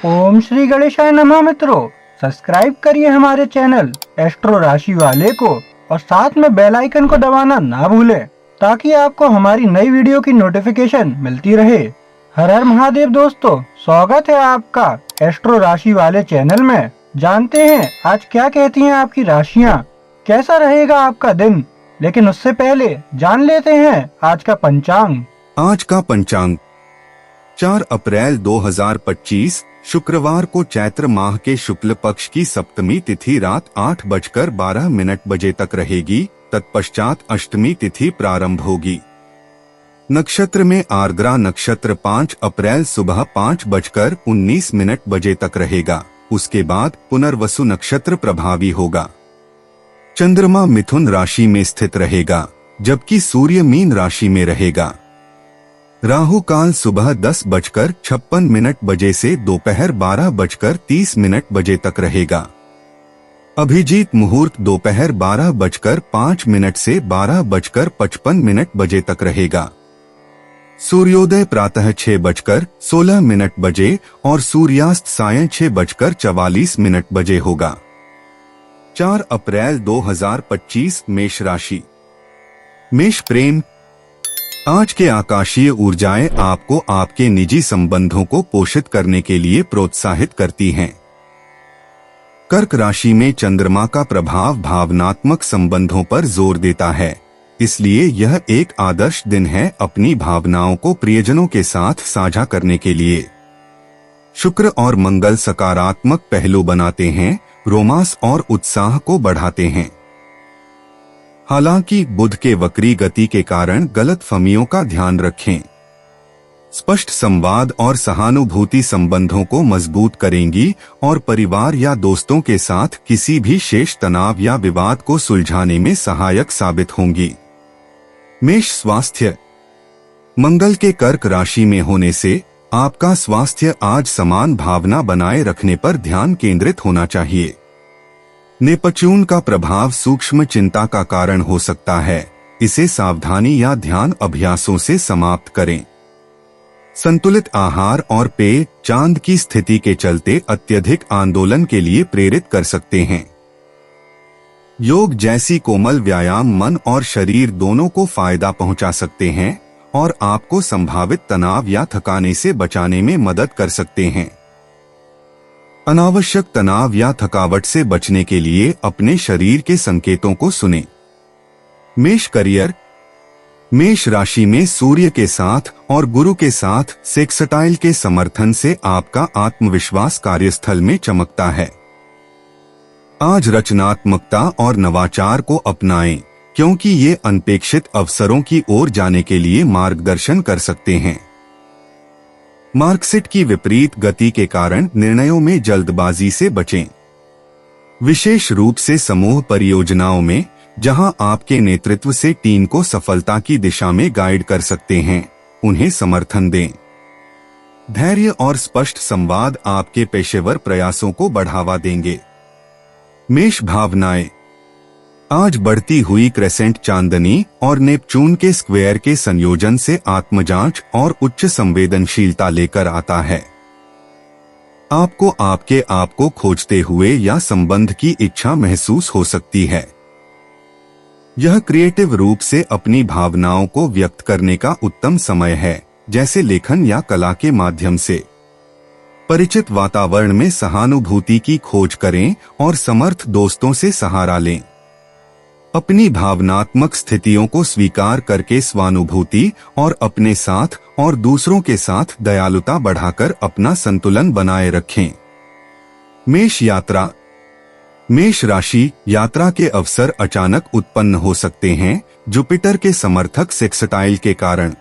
ओम श्री गणेशाय नमः। मित्रों, सब्सक्राइब करिए हमारे चैनल एस्ट्रो राशि वाले को और साथ में बेल आइकन को दबाना ना भूलें ताकि आपको हमारी नई वीडियो की नोटिफिकेशन मिलती रहे। हर हर महादेव दोस्तों, स्वागत है आपका एस्ट्रो राशि वाले चैनल में। जानते हैं आज क्या कहती हैं आपकी राशियां, कैसा रहेगा आपका दिन। लेकिन उससे पहले जान लेते हैं आज का पंचांग। आज का पंचांग 4 अप्रैल 2025 शुक्रवार को चैत्र माह के शुक्ल पक्ष की सप्तमी तिथि रात 8:12 बजे तक रहेगी। तत्पश्चात अष्टमी तिथि प्रारंभ होगी। नक्षत्र में आर्द्रा नक्षत्र 5 अप्रैल सुबह 5:19 बजे तक रहेगा। उसके बाद पुनर्वसु नक्षत्र प्रभावी होगा। चंद्रमा मिथुन राशि में स्थित रहेगा जबकि सूर्य मीन राशि में रहेगा। राहु काल सुबह 10:56 बजे से दोपहर 12:30 बजे तक रहेगा। अभिजीत मुहूर्त दोपहर 12:05 से 12:55 बजे तक रहेगा। सूर्योदय प्रातः 6:16 बजे और सूर्यास्त सायं 6:44 बजे होगा। 4 अप्रैल 2025 मेष राशि। मेष प्रेम। आज के आकाशीय ऊर्जाएं आपको आपके निजी संबंधों को पोषित करने के लिए प्रोत्साहित करती हैं। कर्क राशि में चंद्रमा का प्रभाव भावनात्मक संबंधों पर जोर देता है, इसलिए यह एक आदर्श दिन है अपनी भावनाओं को प्रियजनों के साथ साझा करने के लिए। शुक्र और मंगल सकारात्मक पहलू बनाते हैं, रोमांस और उत्साह को बढ़ाते हैं। हालांकि बुध के वक्री गति के कारण गलतफहमियों का ध्यान रखें। स्पष्ट संवाद और सहानुभूति संबंधों को मजबूत करेंगी और परिवार या दोस्तों के साथ किसी भी शेष तनाव या विवाद को सुलझाने में सहायक साबित होंगी। मेष स्वास्थ्य। मंगल के कर्क राशि में होने से आपका स्वास्थ्य आज समान भावना बनाए रखने पर ध्यान केंद्रित होना चाहिए। नेपच्यून का प्रभाव सूक्ष्म चिंता का कारण हो सकता है, इसे सावधानी या ध्यान अभ्यासों से समाप्त करें। संतुलित आहार और पेय चांद की स्थिति के चलते अत्यधिक आंदोलन के लिए प्रेरित कर सकते हैं। योग जैसी कोमल व्यायाम मन और शरीर दोनों को फायदा पहुंचा सकते हैं और आपको संभावित तनाव या थकाने से बचाने में मदद कर सकते हैं। अनावश्यक तनाव या थकावट से बचने के लिए अपने शरीर के संकेतों को सुनें। मेष करियर। मेष राशि में सूर्य के साथ और गुरु के साथ सेक्सटाइल के समर्थन से आपका आत्मविश्वास कार्यस्थल में चमकता है। आज रचनात्मकता और नवाचार को अपनाएं, क्योंकि ये अनपेक्षित अवसरों की ओर जाने के लिए मार्गदर्शन कर सकते हैं। मार्कशीट की विपरीत गति के कारण निर्णयों में जल्दबाजी से बचें। विशेष रूप से समूह परियोजनाओं में, जहां आपके नेतृत्व से टीम को सफलता की दिशा में गाइड कर सकते हैं, उन्हें समर्थन दें। धैर्य और स्पष्ट संवाद आपके पेशेवर प्रयासों को बढ़ावा देंगे। मेष भावनाएं। आज बढ़ती हुई क्रेसेंट चांदनी और नेपच्यून के स्क्वायर के संयोजन से आत्मजांच और उच्च संवेदनशीलता लेकर आता है। आपको आपके आप को खोजते हुए या संबंध की इच्छा महसूस हो सकती है। यह क्रिएटिव रूप से अपनी भावनाओं को व्यक्त करने का उत्तम समय है, जैसे लेखन या कला के माध्यम से। परिचित वातावरण में सहानुभूति की खोज करें और समर्थ दोस्तों से सहारा लें। अपनी भावनात्मक स्थितियों को स्वीकार करके स्वानुभूति और अपने साथ और दूसरों के साथ दयालुता बढ़ाकर अपना संतुलन बनाए रखें। मेष यात्रा। मेष राशि। यात्रा के अवसर अचानक उत्पन्न हो सकते हैं जुपिटर के समर्थक सेक्सटाइल के कारण।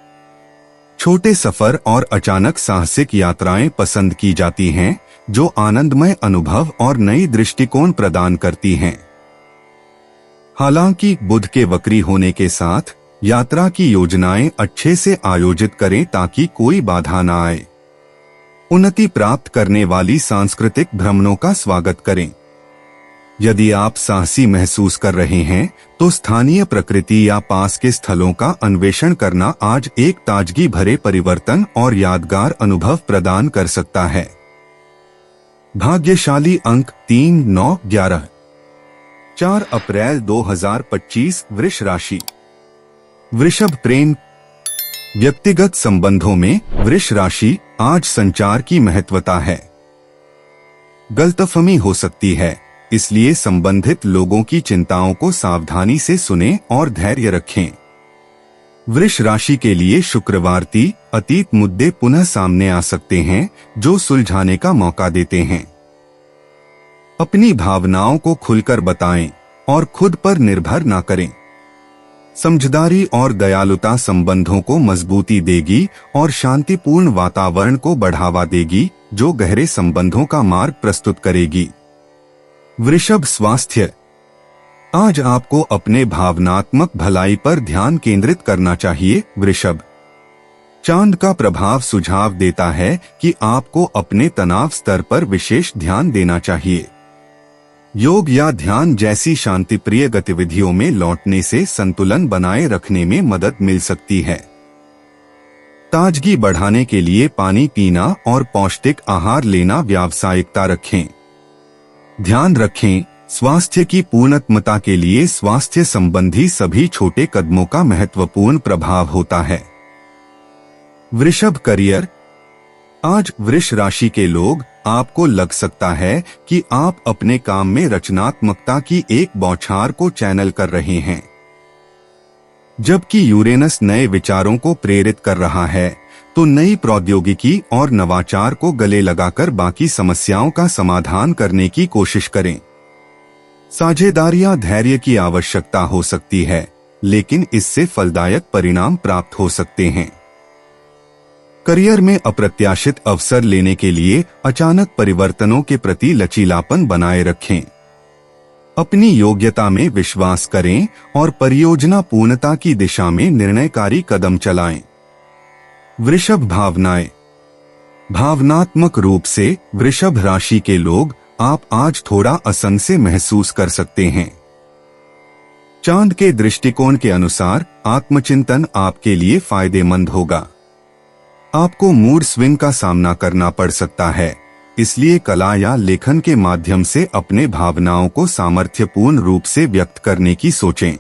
छोटे सफर और अचानक साहसिक यात्राएं पसंद की जाती हैं, जो आनंदमय अनुभव और नई दृष्टिकोण प्रदान करती हैं। हालांकि बुध के वक्री होने के साथ यात्रा की योजनाएं अच्छे से आयोजित करें ताकि कोई बाधा न आए। उन्नति प्राप्त करने वाली सांस्कृतिक भ्रमणों का स्वागत करें। यदि आप साहसी महसूस कर रहे हैं तो स्थानीय प्रकृति या पास के स्थलों का अन्वेषण करना आज एक ताजगी भरे परिवर्तन और यादगार अनुभव प्रदान कर सकता है। भाग्यशाली अंक 3, 9, 11। 4 अप्रैल 2025 वृष राशि। वृषभ प्रेम। व्यक्तिगत संबंधों में वृष राशि आज संचार की महत्वता है। गलतफहमी हो सकती है, इसलिए संबंधित लोगों की चिंताओं को सावधानी से सुनें और धैर्य रखें। वृष राशि के लिए शुक्रवार अतीत मुद्दे पुनः सामने आ सकते हैं जो सुलझाने का मौका देते हैं। अपनी भावनाओं को खुलकर बताएं और खुद पर निर्भर न करें। समझदारी और दयालुता संबंधों को मजबूती देगी और शांतिपूर्ण वातावरण को बढ़ावा देगी जो गहरे संबंधों का मार्ग प्रस्तुत करेगी। वृषभ स्वास्थ्य। आज आपको अपने भावनात्मक भलाई पर ध्यान केंद्रित करना चाहिए। वृषभ। चांद का प्रभाव सुझाव देता है कि आपको अपने तनाव स्तर पर विशेष ध्यान देना चाहिए। योग या ध्यान जैसी शांतिप्रिय गतिविधियों में लौटने से संतुलन बनाए रखने में मदद मिल सकती है। ताजगी बढ़ाने के लिए पानी पीना और पौष्टिक आहार लेना व्यावसायिकता रखें। ध्यान रखें, स्वास्थ्य की पूर्णत्मता के लिए स्वास्थ्य संबंधी सभी छोटे कदमों का महत्वपूर्ण प्रभाव होता है। वृषभ करियर। आज वृष राशि के लोग आपको लग सकता है कि आप अपने काम में रचनात्मकता की एक बौछार को चैनल कर रहे हैं। जबकि यूरेनस नए विचारों को प्रेरित कर रहा है, तो नई प्रौद्योगिकी और नवाचार को गले लगाकर बाकी समस्याओं का समाधान करने की कोशिश करें। साझेदारियां धैर्य की आवश्यकता हो सकती है, लेकिन इससे फलदायक परिणाम प्राप्त हो सकते हैं। करियर में अप्रत्याशित अवसर लेने के लिए अचानक परिवर्तनों के प्रति लचीलापन बनाए रखें। अपनी योग्यता में विश्वास करें और परियोजना पूर्णता की दिशा में निर्णयकारी कदम चलाएं। वृषभ भावनाएं। भावनात्मक रूप से वृषभ राशि के लोग आप आज थोड़ा असंशय महसूस कर सकते हैं। चांद के दृष्टिकोण के अनुसार आत्मचिंतन आपके लिए फायदेमंद होगा। आपको मूड स्विंग का सामना करना पड़ सकता है, इसलिए कला या लेखन के माध्यम से अपने भावनाओं को सामर्थ्यपूर्ण रूप से व्यक्त करने की सोचें।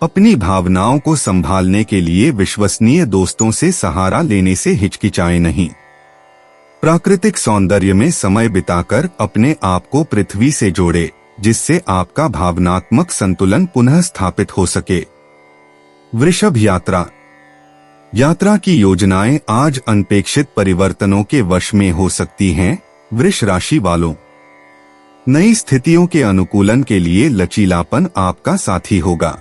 अपनी भावनाओं को संभालने के लिए विश्वसनीय दोस्तों से सहारा लेने से हिचकिचाएं नहीं। प्राकृतिक सौंदर्य में समय बिताकर अपने आप को पृथ्वी से जोड़े, जिससे आपका भावनात्मक संतुलन पुनः स्थापित हो सके। वृषभ यात्रा। यात्रा की योजनाएं आज अनपेक्षित परिवर्तनों के वश में हो सकती हैं। वृष राशि वालों, नई स्थितियों के अनुकूलन के लिए लचीलापन आपका साथी होगा।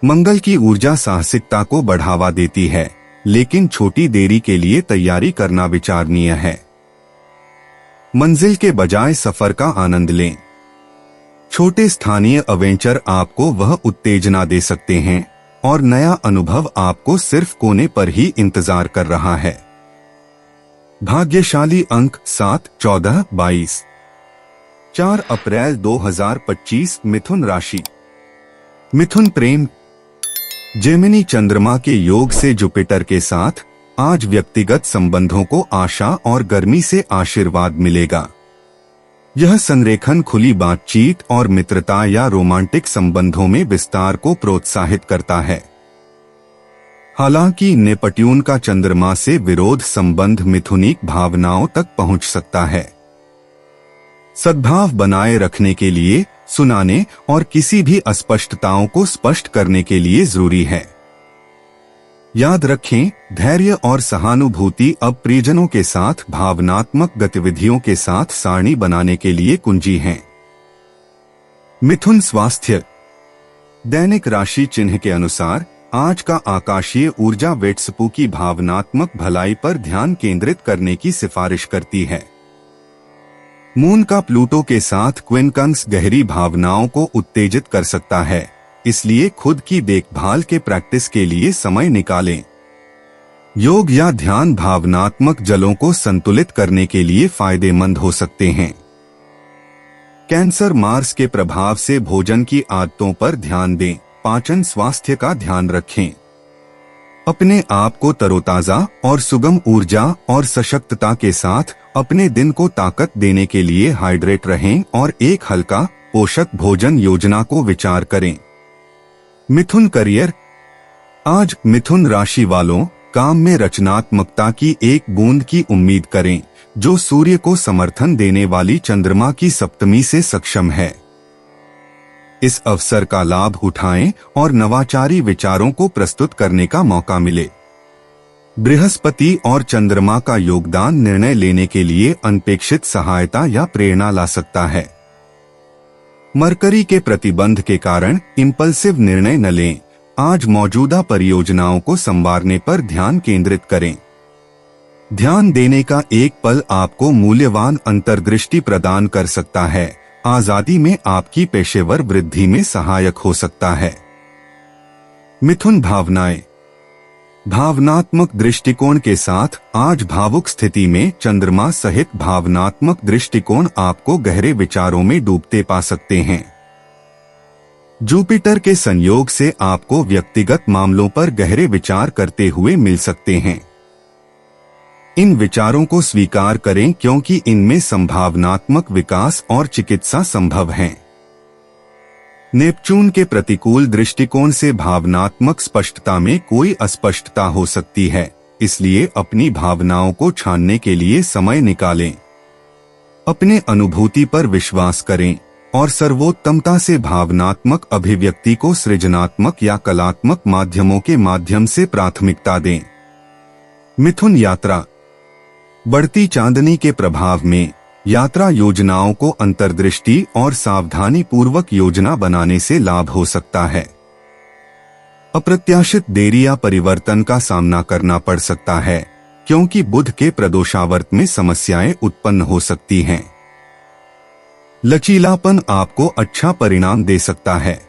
मंगल की ऊर्जा साहसिकता को बढ़ावा देती है, लेकिन छोटी देरी के लिए तैयारी करना विचारणीय है। मंजिल के बजाय सफर का आनंद लें। छोटे स्थानीय अवेंचर आपको वह उत्तेजना दे सकते हैं और नया अनुभव आपको सिर्फ कोने पर ही इंतजार कर रहा है। भाग्यशाली अंक 7, 14, 22। 4 अप्रैल 2025 मिथुन राशि। मिथुन प्रेम। जेमिनी चंद्रमा के योग से जुपिटर के साथ आज व्यक्तिगत संबंधों को आशा और गर्मी से आशीर्वाद मिलेगा। यह संरेखन खुली बातचीत और मित्रता या रोमांटिक संबंधों में विस्तार को प्रोत्साहित करता है। हालांकि नेपट्यून का चंद्रमा से विरोध संबंध मिथुनिक भावनाओं तक पहुंच सकता है। सद्भाव बनाए रखने के लिए सुनाने और किसी भी अस्पष्टताओं को स्पष्ट करने के लिए जरूरी है। याद रखें, धैर्य और सहानुभूति अब प्रियजनों के साथ भावनात्मक गतिविधियों के साथ सारणी बनाने के लिए कुंजी हैं। मिथुन स्वास्थ्य। दैनिक राशि चिन्ह के अनुसार आज का आकाशीय ऊर्जा वेट्सपू की भावनात्मक भलाई पर ध्यान केंद्रित करने की सिफारिश करती है। मून का प्लूटो के साथ क्विनकन्स गहरी भावनाओं को उत्तेजित कर सकता है, इसलिए खुद की देखभाल के प्रैक्टिस के लिए समय निकालें। योग या ध्यान भावनात्मक जलों को संतुलित करने के लिए फायदेमंद हो सकते हैं। कैंसर मार्स के प्रभाव से भोजन की आदतों पर ध्यान दें। पाचन स्वास्थ्य का ध्यान रखें। अपने आप को तरोताजा और सुगम ऊर्जा और सशक्तता के साथ अपने दिन को ताकत देने के लिए हाइड्रेट रहें और एक हल्का पोषक भोजन योजना को विचार करें। मिथुन करियर। आज मिथुन राशि वालों काम में रचनात्मकता की एक बूंद की उम्मीद करें, जो सूर्य को समर्थन देने वाली चंद्रमा की सप्तमी से सक्षम है। इस अवसर का लाभ उठाएं और नवाचारी विचारों को प्रस्तुत करने का मौका मिले। बृहस्पति और चंद्रमा का योगदान निर्णय लेने के लिए अनपेक्षित सहायता या प्रेरणा ला सकता है। मरकरी के प्रतिबंध के कारण इंपल्सिव निर्णय न लें। आज मौजूदा परियोजनाओं को संवारने पर ध्यान केंद्रित करें। ध्यान देने का एक पल आपको मूल्यवान अंतर्दृष्टि प्रदान कर सकता है। आजादी में आपकी पेशेवर वृद्धि में सहायक हो सकता है। मिथुन भावनाएं। भावनात्मक दृष्टिकोण के साथ आज भावुक स्थिति में चंद्रमा सहित भावनात्मक दृष्टिकोण आपको गहरे विचारों में डूबते पा सकते हैं। जुपिटर के संयोग से आपको व्यक्तिगत मामलों पर गहरे विचार करते हुए मिल सकते हैं। इन विचारों को स्वीकार करें क्योंकि इनमें संभावनात्मक विकास और चिकित्सा संभव है। नेपच्यून के प्रतिकूल दृष्टिकोण से भावनात्मक स्पष्टता में कोई अस्पष्टता हो सकती है, इसलिए अपनी भावनाओं को छानने के लिए समय निकालें। अपने अनुभूति पर विश्वास करें और सर्वोत्तमता से भावनात्मक अभिव्यक्ति को सृजनात्मक या कलात्मक माध्यमों के माध्यम से प्राथमिकता दें। मिथुन यात्रा। बढ़ती चांदनी के प्रभाव में यात्रा योजनाओं को अंतर्दृष्टि और सावधानी पूर्वक योजना बनाने से लाभ हो सकता है। अप्रत्याशित देरी या परिवर्तन का सामना करना पड़ सकता है, क्योंकि बुध के प्रदोषावर्त में समस्याएं उत्पन्न हो सकती हैं। लचीलापन आपको अच्छा परिणाम दे सकता है।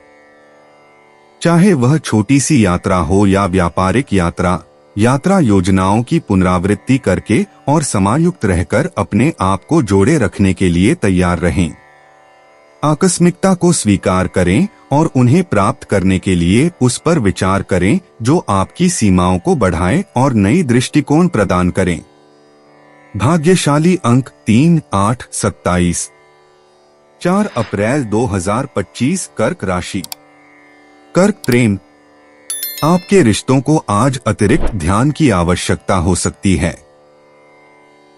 चाहे वह छोटी सी यात्रा हो या व्यापारिक यात्रा, यात्रा योजनाओं की पुनरावृत्ति करके और समायुक्त रहकर अपने आप को जोड़े रखने के लिए तैयार रहें। आकस्मिकता को स्वीकार करें और उन्हें प्राप्त करने के लिए उस पर विचार करें जो आपकी सीमाओं को बढ़ाए और नई दृष्टिकोण प्रदान करें। भाग्यशाली अंक 3, 8, 27। 4 अप्रैल 2025 कर्क राशि। कर्क प्रेम। आपके रिश्तों को आज अतिरिक्त ध्यान की आवश्यकता हो सकती है।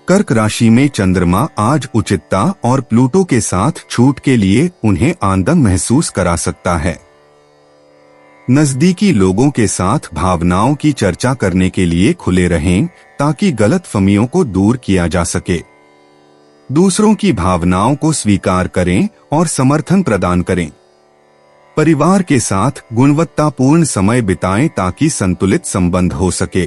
कर्क राशि में चंद्रमा आज उचितता और प्लूटो के साथ छूट के लिए उन्हें आनंद महसूस करा सकता है। नजदीकी लोगों के साथ भावनाओं की चर्चा करने के लिए खुले रहें ताकि गलतफहमियों को दूर किया जा सके। दूसरों की भावनाओं को स्वीकार करें और समर्थन प्रदान करें। परिवार के साथ गुणवत्तापूर्ण समय बिताएं ताकि संतुलित संबंध हो सके।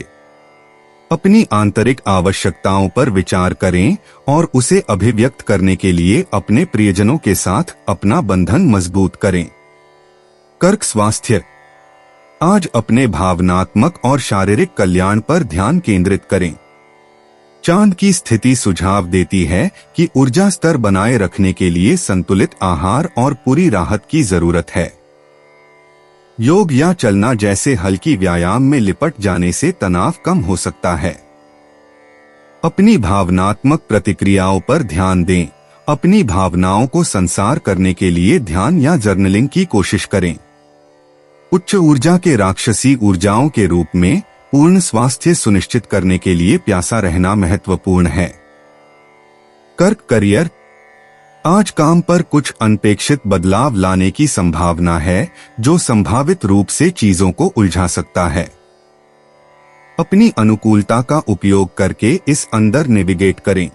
अपनी आंतरिक आवश्यकताओं पर विचार करें और उसे अभिव्यक्त करने के लिए अपने प्रियजनों के साथ अपना बंधन मजबूत करें। कर्क स्वास्थ्य। आज अपने भावनात्मक और शारीरिक कल्याण पर ध्यान केंद्रित करें। चांद की स्थिति सुझाव देती है कि ऊर्जा स्तर बनाए रखने के लिए संतुलित आहार और पूरी राहत की जरूरत है। योग या चलना जैसे हल्की व्यायाम में लिपट जाने से तनाव कम हो सकता है। अपनी भावनात्मक प्रतिक्रियाओं पर ध्यान दें। अपनी भावनाओं को संसार करने के लिए ध्यान या जर्नलिंग की कोशिश करें। उच्च ऊर्जा के राक्षसी ऊर्जाओं के रूप में पूर्ण स्वास्थ्य सुनिश्चित करने के लिए प्यासा रहना महत्वपूर्ण है। कर्क करियर। आज काम पर कुछ अनपेक्षित बदलाव लाने की संभावना है जो संभावित रूप से चीजों को उलझा सकता है। अपनी अनुकूलता का उपयोग करके इस अंदर नेविगेट करें।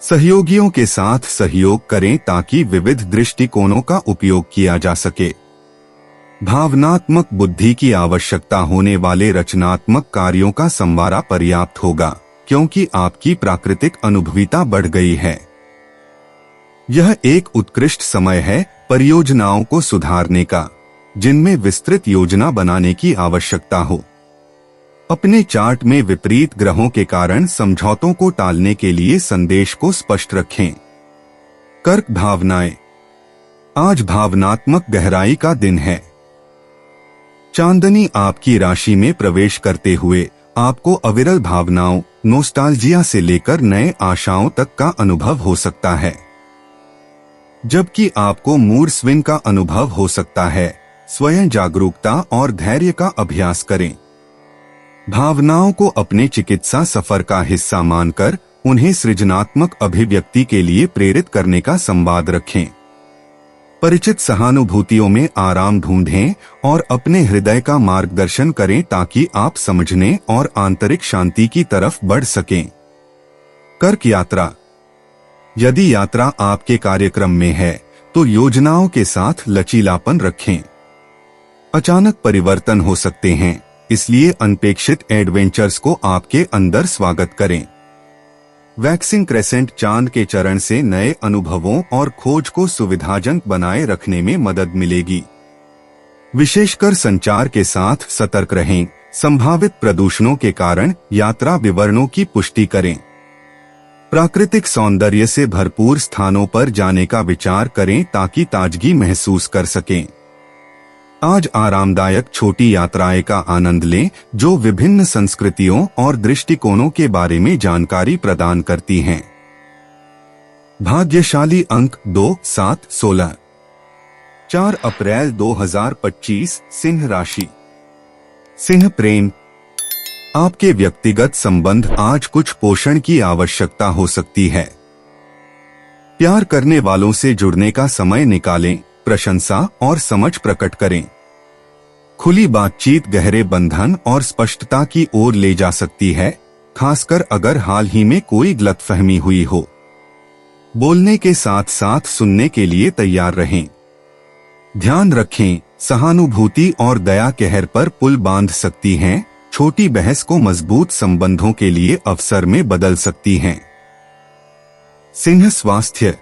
सहयोगियों के साथ सहयोग करें ताकि विविध दृष्टिकोणों का उपयोग किया जा सके। भावनात्मक बुद्धि की आवश्यकता होने वाले रचनात्मक कार्यों का संवारा पर्याप्त होगा, क्योंकि आपकी प्राकृतिक अनुभवीता बढ़ गई है। यह एक उत्कृष्ट समय है परियोजनाओं को सुधारने का, जिनमें विस्तृत योजना बनाने की आवश्यकता हो। अपने चार्ट में विपरीत ग्रहों के कारण समझौतों को टालने के लिए संदेश को स्पष्ट रखें। कर्क भावनाएं। आज भावनात्मक गहराई का दिन है। चांदनी आपकी राशि में प्रवेश करते हुए आपको अविरल भावनाओं, नोस्टाल्जिया से लेकर नए आशाओं तक का अनुभव हो सकता है, जबकि आपको मूड स्विंग का अनुभव हो सकता है। स्वयं जागरूकता और धैर्य का अभ्यास करें। भावनाओं को अपने चिकित्सा सफर का हिस्सा मानकर उन्हें सृजनात्मक अभिव्यक्ति के लिए प्रेरित करने का संवाद रखें। परिचित सहानुभूतियों में आराम ढूंढें और अपने हृदय का मार्गदर्शन करें ताकि आप समझने और आंतरिक शांति की तरफ बढ़ सकें। कर्क यात्रा। यदि यात्रा आपके कार्यक्रम में है तो योजनाओं के साथ लचीलापन रखें। अचानक परिवर्तन हो सकते हैं, इसलिए अनपेक्षित एडवेंचर्स को आपके अंदर स्वागत करें। वैक्सिंग क्रेसेंट चांद के चरण से नए अनुभवों और खोज को सुविधाजनक बनाए रखने में मदद मिलेगी। विशेषकर संचार के साथ सतर्क रहें। संभावित प्रदूषणों के कारण यात्रा विवरणों की पुष्टि करें। प्राकृतिक सौंदर्य से भरपूर स्थानों पर जाने का विचार करें ताकि ताजगी महसूस कर सकें। आज आरामदायक छोटी यात्राएं का आनंद लें जो विभिन्न संस्कृतियों और दृष्टिकोणों के बारे में जानकारी प्रदान करती हैं। भाग्यशाली अंक 2, 7, 16। 4 अप्रैल 2025 सिंह राशि। सिंह प्रेम। आपके व्यक्तिगत संबंध आज कुछ पोषण की आवश्यकता हो सकती है। प्यार करने वालों से जुड़ने का समय निकालें, प्रशंसा और समझ प्रकट करें। खुली बातचीत गहरे बंधन और स्पष्टता की ओर ले जा सकती है, खासकर अगर हाल ही में कोई गलतफहमी हुई हो। बोलने के साथ साथ सुनने के लिए तैयार रहें। ध्यान रखें, सहानुभूति और दया कहर पर पुल बांध सकती हैं, छोटी बहस को मजबूत संबंधों के लिए अवसर में बदल सकती हैं। सिंह स्वास्थ्य।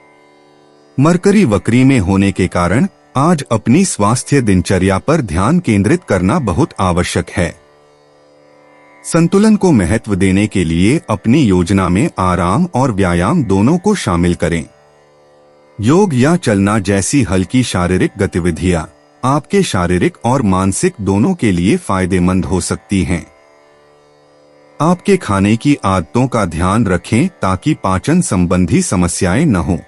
मरकरी वक्री में होने के कारण आज अपनी स्वास्थ्य दिनचर्या पर ध्यान केंद्रित करना बहुत आवश्यक है। संतुलन को महत्व देने के लिए अपनी योजना में आराम और व्यायाम दोनों को शामिल करें। योग या चलना जैसी हल्की शारीरिक गतिविधियां आपके शारीरिक और मानसिक दोनों के लिए फायदेमंद हो सकती हैं। आपके खाने की आदतों का ध्यान रखें ताकि पाचन संबंधी समस्याएं न हों।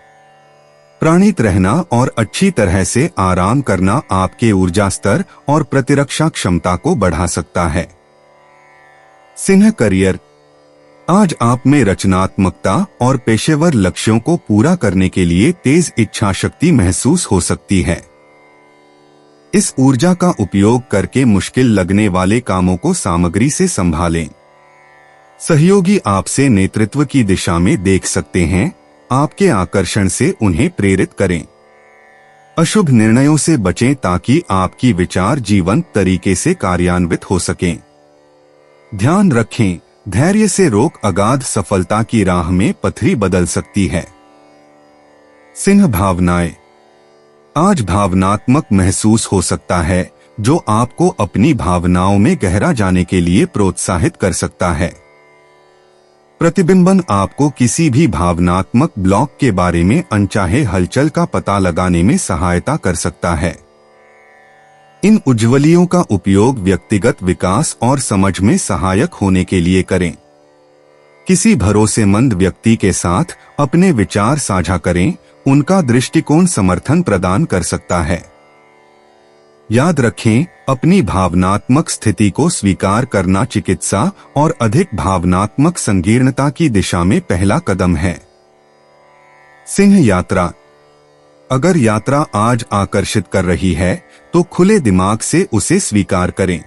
प्राणित रहना और अच्छी तरह से आराम करना आपके ऊर्जा स्तर और प्रतिरक्षा क्षमता को बढ़ा सकता है। सिंह करियर। आज आप में रचनात्मकता और पेशेवर लक्ष्यों को पूरा करने के लिए तेज इच्छा शक्ति महसूस हो सकती है। इस ऊर्जा का उपयोग करके मुश्किल लगने वाले कामों को सामग्री से संभालें। सहयोगी आपसे नेतृत्व की दिशा में देख सकते हैं, आपके आकर्षण से उन्हें प्रेरित करें। अशुभ निर्णयों से बचें ताकि आपकी विचार जीवंत तरीके से कार्यान्वित हो सकें। ध्यान रखें, धैर्य से रोक अगाध सफलता की राह में पथरी बदल सकती है। सिंह भावनाएं। आज भावनात्मक महसूस हो सकता है जो आपको अपनी भावनाओं में गहरा जाने के लिए प्रोत्साहित कर सकता है। प्रतिबिंबन आपको किसी भी भावनात्मक ब्लॉक के बारे में अनचाहे हलचल का पता लगाने में सहायता कर सकता है। इन उज्ज्वलियों का उपयोग व्यक्तिगत विकास और समझ में सहायक होने के लिए करें। किसी भरोसेमंद व्यक्ति के साथ अपने विचार साझा करें, उनका दृष्टिकोण समर्थन प्रदान कर सकता है। याद रखें, अपनी भावनात्मक स्थिति को स्वीकार करना चिकित्सा और अधिक भावनात्मक संकीर्णता की दिशा में पहला कदम है। सिंह यात्रा। अगर यात्रा आज आकर्षित कर रही है तो खुले दिमाग से उसे स्वीकार करें।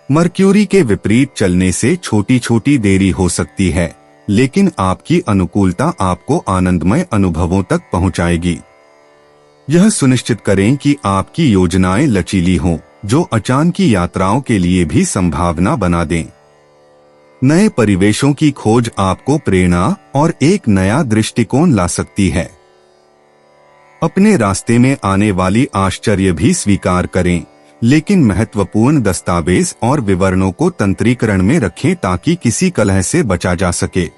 मर्क्यूरी के विपरीत चलने से छोटी छोटी देरी हो सकती है, लेकिन आपकी अनुकूलता आपको आनंदमय अनुभवों तक पहुंचाएगी। यह सुनिश्चित करें कि आपकी योजनाएं लचीली हों, जो अचानकी यात्राओं के लिए भी संभावना बना दें। नए परिवेशों की खोज आपको प्रेरणा और एक नया दृष्टिकोण ला सकती है। अपने रास्ते में आने वाली आश्चर्य भी स्वीकार करें, लेकिन महत्वपूर्ण दस्तावेज और विवरणों को तंत्रीकरण में रखें ताकि किसी कलह से बचा जा सके।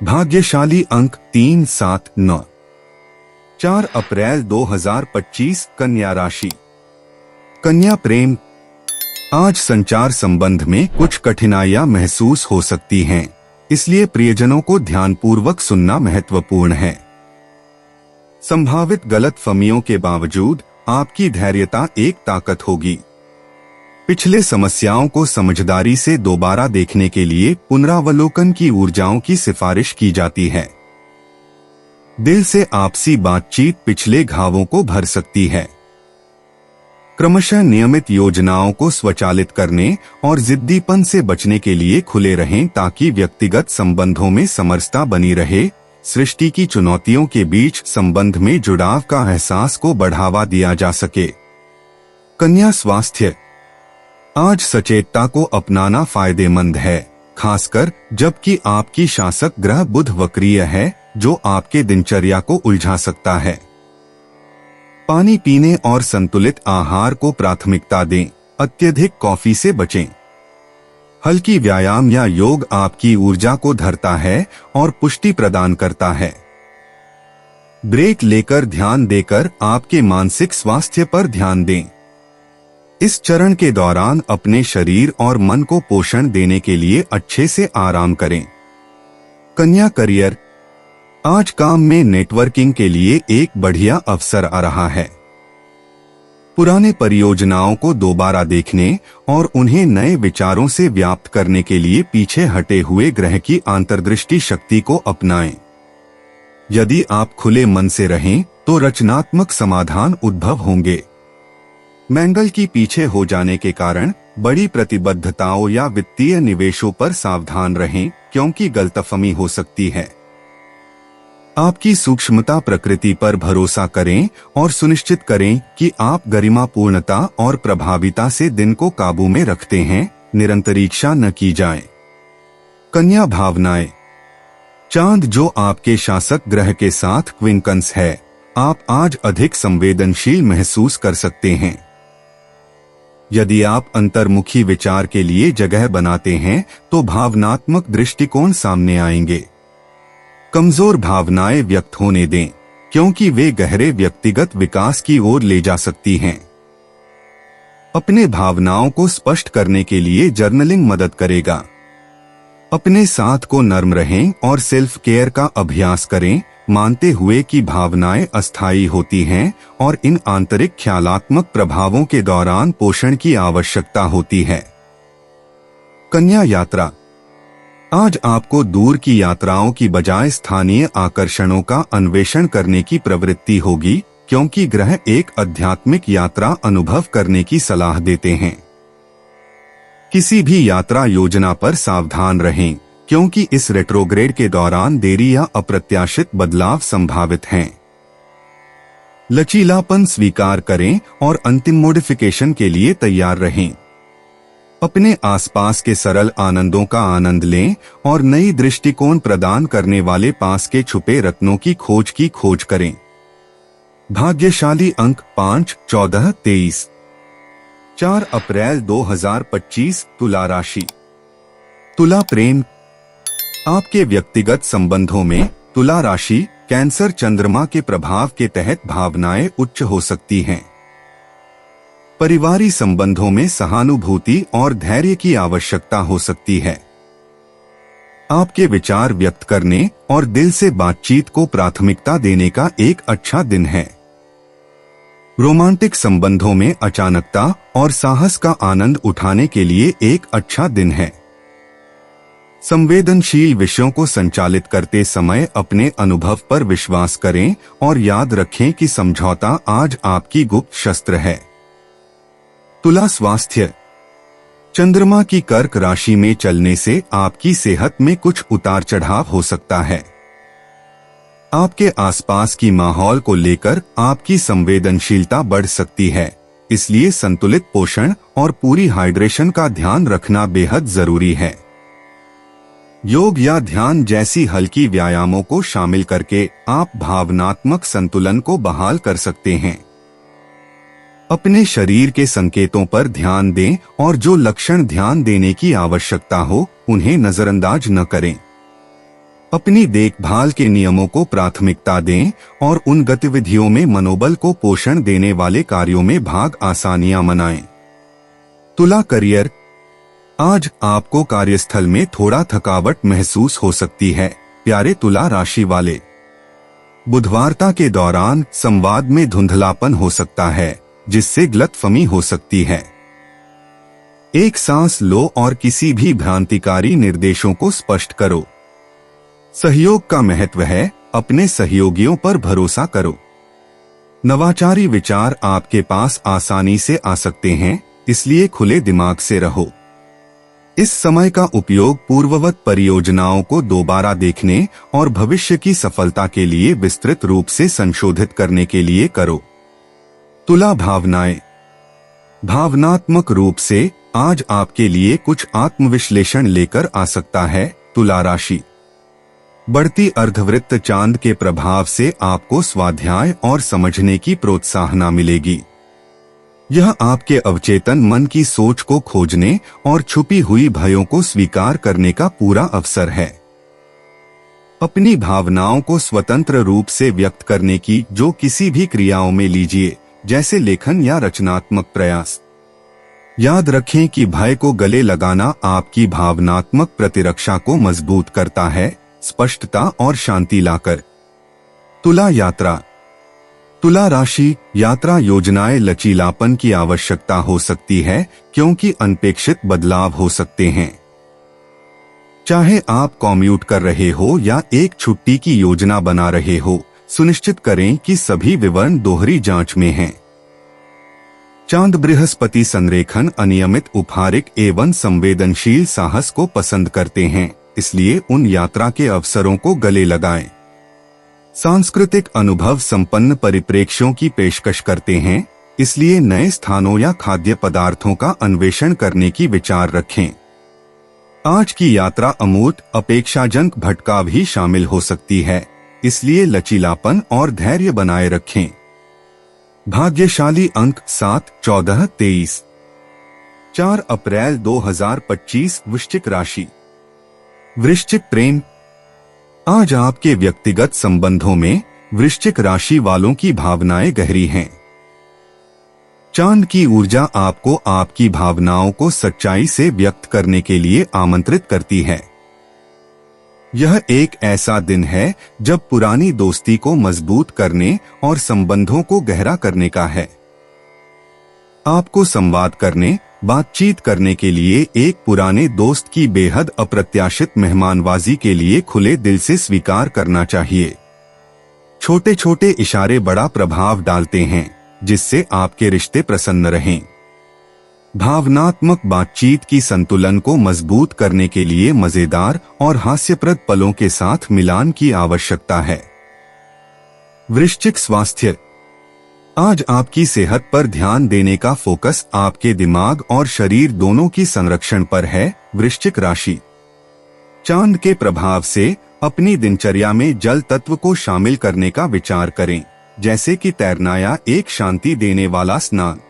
भाग्यशाली अंक 3, 7, 9। 4 अप्रैल 2025 कन्या राशि। कन्या प्रेम। आज संचार संबंध में कुछ कठिनाइयां महसूस हो सकती हैं, इसलिए प्रियजनों को ध्यानपूर्वक सुनना महत्वपूर्ण है। संभावित गलतफहमियों के बावजूद आपकी धैर्यता एक ताकत होगी। पिछले समस्याओं को समझदारी से दोबारा देखने के लिए पुनरावलोकन की ऊर्जाओं की सिफारिश की जाती है। दिल से आपसी बातचीत पिछले घावों को भर सकती है। क्रमशः नियमित योजनाओं को स्वचालित करने और जिद्दीपन से बचने के लिए खुले रहें ताकि व्यक्तिगत संबंधों में समरसता बनी रहे। सृष्टि की चुनौतियों के बीच संबंध में जुड़ाव का एहसास को बढ़ावा दिया जा सके। कन्या स्वास्थ्य। आज सचेतता को अपनाना फायदेमंद है, खासकर जबकि आपकी शासक ग्रह बुध वक्रीय है, जो आपके दिनचर्या को उलझा सकता है। पानी पीने और संतुलित आहार को प्राथमिकता दें। अत्यधिक कॉफी से बचें। हल्की व्यायाम या योग आपकी ऊर्जा को धरता है और पुष्टि प्रदान करता है। ब्रेक लेकर ध्यान देकर आपके मानसिक स्वास्थ्य पर ध्यान दें। इस चरण के दौरान अपने शरीर और मन को पोषण देने के लिए अच्छे से आराम करें। कन्या करियर। आज काम में नेटवर्किंग के लिए एक बढ़िया अवसर आ रहा है। पुराने परियोजनाओं को दोबारा देखने और उन्हें नए विचारों से व्याप्त करने के लिए पीछे हटे हुए ग्रह की अंतर्दृष्टि शक्ति को अपनाएं। यदि आप खुले मन से रहें तो रचनात्मक समाधान उद्भव होंगे। मंगल की पीछे हो जाने के कारण बड़ी प्रतिबद्धताओं या वित्तीय निवेशों पर सावधान रहें, क्योंकि गलतफहमी हो सकती है। आपकी सूक्ष्मता प्रकृति पर भरोसा करें और सुनिश्चित करें कि आप गरिमापूर्णता और प्रभाविता से दिन को काबू में रखते हैं। निरंतरीक्षा न की जाए। कन्या भावनाएं। चांद जो आपके शासक ग्रह के साथ क्विंकन्स है, आप आज अधिक संवेदनशील महसूस कर सकते हैं। यदि आप अंतर्मुखी विचार के लिए जगह बनाते हैं तो भावनात्मक दृष्टिकोण सामने आएंगे। कमजोर भावनाएं व्यक्त होने दें, क्योंकि वे गहरे व्यक्तिगत विकास की ओर ले जा सकती हैं। अपने भावनाओं को स्पष्ट करने के लिए जर्नलिंग मदद करेगा। अपने साथ को नर्म रहें और सेल्फ केयर का अभ्यास करें, मानते हुए कि भावनाएं अस्थायी होती हैं और इन आंतरिक ख्यालात्मक प्रभावों के दौरान पोषण की आवश्यकता होती है। कन्या यात्रा। आज आपको दूर की यात्राओं की बजाय स्थानीय आकर्षणों का अन्वेषण करने की प्रवृत्ति होगी, क्योंकि ग्रह एक आध्यात्मिक यात्रा अनुभव करने की सलाह देते हैं। किसी भी यात्रा योजना पर सावधान रहें, क्योंकि इस रेट्रोग्रेड के दौरान देरी या अप्रत्याशित बदलाव संभावित हैं। लचीलापन स्वीकार करें और अंतिम मॉडिफिकेशन के लिए तैयार रहें। अपने आसपास के सरल आनंदों का आनंद लें और नई दृष्टिकोण प्रदान करने वाले पास के छुपे रत्नों की खोज करें। भाग्यशाली अंक 5, 14, 23। 4 अप्रैल 2025 तुला राशि। तुला प्रेम। आपके व्यक्तिगत संबंधों में तुला राशि कैंसर चंद्रमा के प्रभाव के तहत भावनाएं उच्च हो सकती हैं। परिवारी संबंधों में सहानुभूति और धैर्य की आवश्यकता हो सकती है। आपके विचार व्यक्त करने और दिल से बातचीत को प्राथमिकता देने का एक अच्छा दिन है। रोमांटिक संबंधों में अचानकता और साहस का आनंद उठाने के लिए एक अच्छा दिन है। संवेदनशील विषयों को संचालित करते समय अपने अनुभव पर विश्वास करें और याद रखें कि समझौता आज आपकी गुप्त शस्त्र है। तुला स्वास्थ्य। चंद्रमा की कर्क राशि में चलने से आपकी सेहत में कुछ उतार चढ़ाव हो सकता है। आपके आसपास की माहौल को लेकर आपकी संवेदनशीलता बढ़ सकती है, इसलिए संतुलित पोषण और पूरी हाइड्रेशन का ध्यान रखना बेहद जरूरी है। योग या ध्यान जैसी हल्की व्यायामों को शामिल करके आप भावनात्मक संतुलन को बहाल कर सकते हैं। अपने शरीर के संकेतों पर ध्यान दें और जो लक्षण ध्यान देने की आवश्यकता हो उन्हें नजरअंदाज न करें। अपनी देखभाल के नियमों को प्राथमिकता दें और उन गतिविधियों में मनोबल को पोषण देने वाले कार्यों में भाग आसानियां मनाएं। तुला करियर, आज आपको कार्यस्थल में थोड़ा थकावट महसूस हो सकती है। प्यारे तुला राशि वाले, बुधवारता के दौरान संवाद में धुंधलापन हो सकता है, जिससे गलतफहमी हो सकती है। एक सांस लो और किसी भी भ्रांतिकारी निर्देशों को स्पष्ट करो। सहयोग का महत्व है, अपने सहयोगियों पर भरोसा करो। नवाचारी विचार आपके पास आसानी से आ सकते हैं, इसलिए खुले दिमाग से रहो। इस समय का उपयोग पूर्ववत परियोजनाओं को दोबारा देखने और भविष्य की सफलता के लिए विस्तृत रूप से संशोधित करने के लिए करो। तुला भावनाएं, भावनात्मक रूप से आज आपके लिए कुछ आत्मविश्लेषण लेकर आ सकता है। तुला राशि, बढ़ती अर्धवृत्त चांद के प्रभाव से आपको स्वाध्याय और समझने की प्रोत्साहना मिलेगी। यह आपके अवचेतन मन की सोच को खोजने और छुपी हुई भयों को स्वीकार करने का पूरा अवसर है। अपनी भावनाओं को स्वतंत्र रूप से व्यक्त करने की जो किसी भी क्रियाओं में लीजिए, जैसे लेखन या रचनात्मक प्रयास। याद रखें कि भय को गले लगाना आपकी भावनात्मक प्रतिरक्षा को मजबूत करता है, स्पष्टता और शांति लाकर। तुला यात्रा, तुला राशि, यात्रा योजनाएं लचीलापन की आवश्यकता हो सकती है, क्योंकि अनपेक्षित बदलाव हो सकते हैं। चाहे आप कॉम्यूट कर रहे हो या एक छुट्टी की योजना बना रहे हो, सुनिश्चित करें कि सभी विवरण दोहरी जांच में हैं। चांद बृहस्पति संरेखन अनियमित, उपहारिक एवं संवेदनशील साहस को पसंद करते हैं, इसलिए उन यात्रा के अवसरों को गले लगाएं। सांस्कृतिक अनुभव संपन्न परिप्रेक्ष्यों की पेशकश करते हैं, इसलिए नए स्थानों या खाद्य पदार्थों का अन्वेषण करने की विचार रखें। आज की यात्रा अमूर्त, अपेक्षाजनक भटकाव भी शामिल हो सकती है, इसलिए लचीलापन और धैर्य बनाए रखें। भाग्यशाली अंक 7, 14, 23। 4 अप्रैल 2025 वृश्चिक राशि। वृश्चिक प्रेम, आज आपके व्यक्तिगत संबंधों में वृश्चिक राशि वालों की भावनाएं गहरी हैं। चांद की ऊर्जा आपको आपकी भावनाओं को सच्चाई से व्यक्त करने के लिए आमंत्रित करती है। यह एक ऐसा दिन है जब पुरानी दोस्ती को मजबूत करने और संबंधों को गहरा करने का है। आपको संवाद करने, बातचीत करने के लिए एक पुराने दोस्त की बेहद अप्रत्याशित मेहमानवाजी के लिए खुले दिल से स्वीकार करना चाहिए। छोटे छोटे इशारे बड़ा प्रभाव डालते हैं, जिससे आपके रिश्ते प्रसन्न रहें। भावनात्मक बातचीत की संतुलन को मजबूत करने के लिए मजेदार और हास्यप्रद पलों के साथ मिलान की आवश्यकता है। वृश्चिक स्वास्थ्य, आज आपकी सेहत पर ध्यान देने का फोकस आपके दिमाग और शरीर दोनों की संरक्षण पर है। वृश्चिक राशि, चांद के प्रभाव से अपनी दिनचर्या में जल तत्व को शामिल करने का विचार करें, जैसे कि तैरना या एक शांति देने वाला स्नान।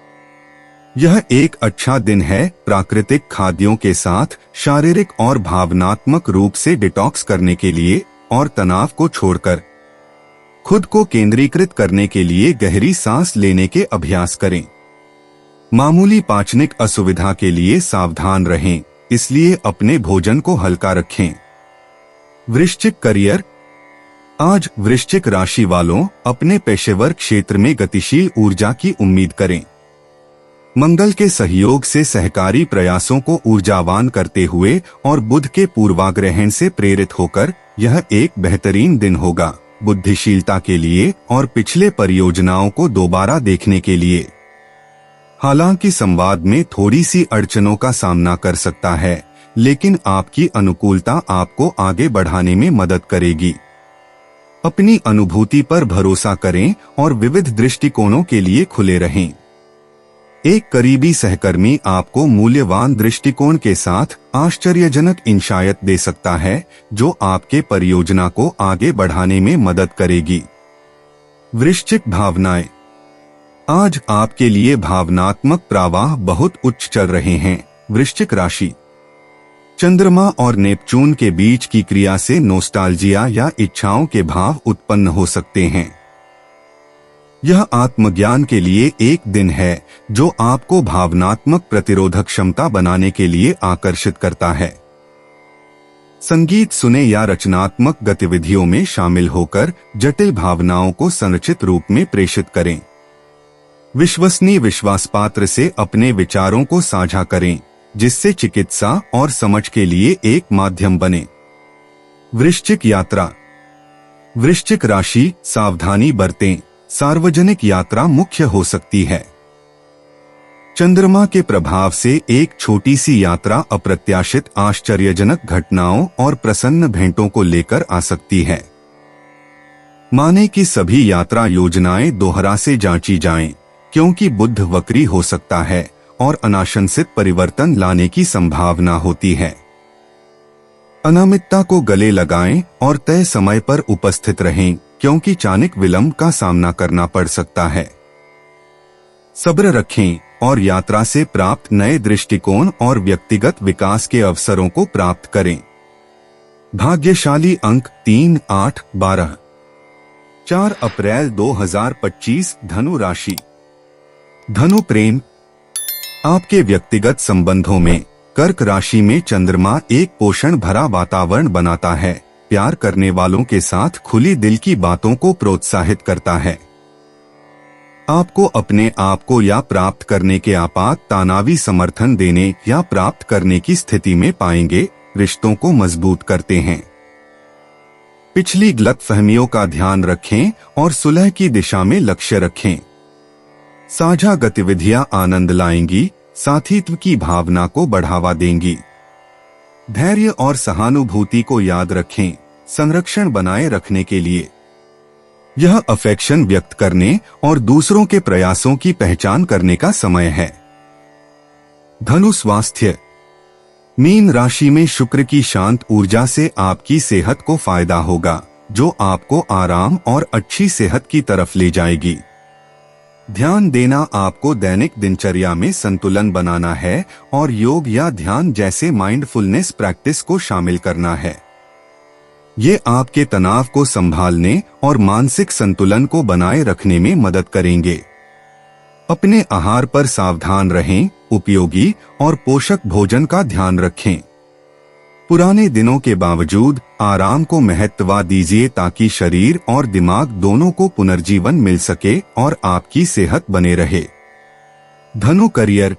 यह एक अच्छा दिन है प्राकृतिक खाद्यों के साथ शारीरिक और भावनात्मक रूप से डिटॉक्स करने के लिए और तनाव को छोड़कर खुद को केंद्रीकृत करने के लिए गहरी सांस लेने के अभ्यास करें। मामूली पाचनिक असुविधा के लिए सावधान रहें, इसलिए अपने भोजन को हल्का रखें। वृश्चिक करियर, आज वृश्चिक राशि वालों अपने पेशेवर क्षेत्र में गतिशील ऊर्जा की उम्मीद करें। मंगल के सहयोग से सहकारी प्रयासों को ऊर्जावान करते हुए और बुध के पूर्वाग्रहण से प्रेरित होकर यह एक बेहतरीन दिन होगा बुद्धिशीलता के लिए और पिछले परियोजनाओं को दोबारा देखने के लिए। हालांकि संवाद में थोड़ी सी अड़चनों का सामना कर सकता है, लेकिन आपकी अनुकूलता आपको आगे बढ़ाने में मदद करेगी। अपनी अनुभूति पर भरोसा करें और विविध दृष्टिकोणों के लिए खुले रहें। एक करीबी सहकर्मी आपको मूल्यवान दृष्टिकोण के साथ आश्चर्यजनक इंसाइट दे सकता है, जो आपके परियोजना को आगे बढ़ाने में मदद करेगी। वृश्चिक भावनाएं, आज आपके लिए भावनात्मक प्रवाह बहुत उच्च चल रहे हैं। वृश्चिक राशि, चंद्रमा और नेपच्यून के बीच की क्रिया से नोस्टाल्जिया या इच्छाओं के भाव उत्पन्न हो सकते हैं। यह आत्मज्ञान के लिए एक दिन है जो आपको भावनात्मक प्रतिरोधक क्षमता बनाने के लिए आकर्षित करता है। संगीत सुने या रचनात्मक गतिविधियों में शामिल होकर जटिल भावनाओं को संरचित रूप में प्रेषित करें। विश्वसनीय विश्वासपात्र से अपने विचारों को साझा करें, जिससे चिकित्सा और समझ के लिए एक माध्यम बने। वृश्चिक यात्रा। वृश्चिक राशि, सावधानी बरतें, सार्वजनिक यात्रा मुख्य हो सकती है। चंद्रमा के प्रभाव से एक छोटी सी यात्रा अप्रत्याशित आश्चर्यजनक घटनाओं और प्रसन्न भेंटों को लेकर आ सकती है। माने कि सभी यात्रा योजनाएं दोहरा से जांची जाएं, क्योंकि बुध वक्री हो सकता है और अनाशंसित परिवर्तन लाने की संभावना होती है। अनियमितता को गले लगाएं और तय समय पर उपस्थित रहें, क्योंकि चाणिक विलंब का सामना करना पड़ सकता है। सब्र रखें और यात्रा से प्राप्त नए दृष्टिकोण और व्यक्तिगत विकास के अवसरों को प्राप्त करें। भाग्यशाली अंक 3, 8, 12। 4 अप्रैल 2025 धनु राशि। धनु प्रेम। आपके व्यक्तिगत संबंधों में कर्क राशि में चंद्रमा एक पोषण भरा वातावरण बनाता है, प्यार करने वालों के साथ खुली दिल की बातों को प्रोत्साहित करता है। आपको अपने आप को या प्राप्त करने के आपात तनावी समर्थन देने या प्राप्त करने की स्थिति में पाएंगे, रिश्तों को मजबूत करते हैं। पिछली गलतफहमियों का ध्यान रखें और सुलह की दिशा में लक्ष्य रखें। साझा गतिविधियां आनंद लाएंगी, साथीत्व की भावना को बढ़ावा देंगी। धैर्य और सहानुभूति को याद रखें, संरक्षण बनाए रखने के लिए। यह अफेक्शन व्यक्त करने और दूसरों के प्रयासों की पहचान करने का समय है। धनु स्वास्थ्य। मीन राशि में शुक्र की शांत ऊर्जा से आपकी सेहत को फायदा होगा, जो आपको आराम और अच्छी सेहत की तरफ ले जाएगी। ध्यान देना। आपको दैनिक दिनचर्या में संतुलन बनाना है और योग या ध्यान जैसे माइंडफुलनेस प्रैक्टिस को शामिल करना है। ये आपके तनाव को संभालने और मानसिक संतुलन को बनाए रखने में मदद करेंगे। अपने आहार पर सावधान रहें, उपयोगी और पोषक भोजन का ध्यान रखें। पुराने दिनों के बावजूद आराम को महत्व दीजिए ताकि शरीर और दिमाग दोनों को पुनर्जीवन मिल सके और आपकी सेहत बने रहे। धनु करियर।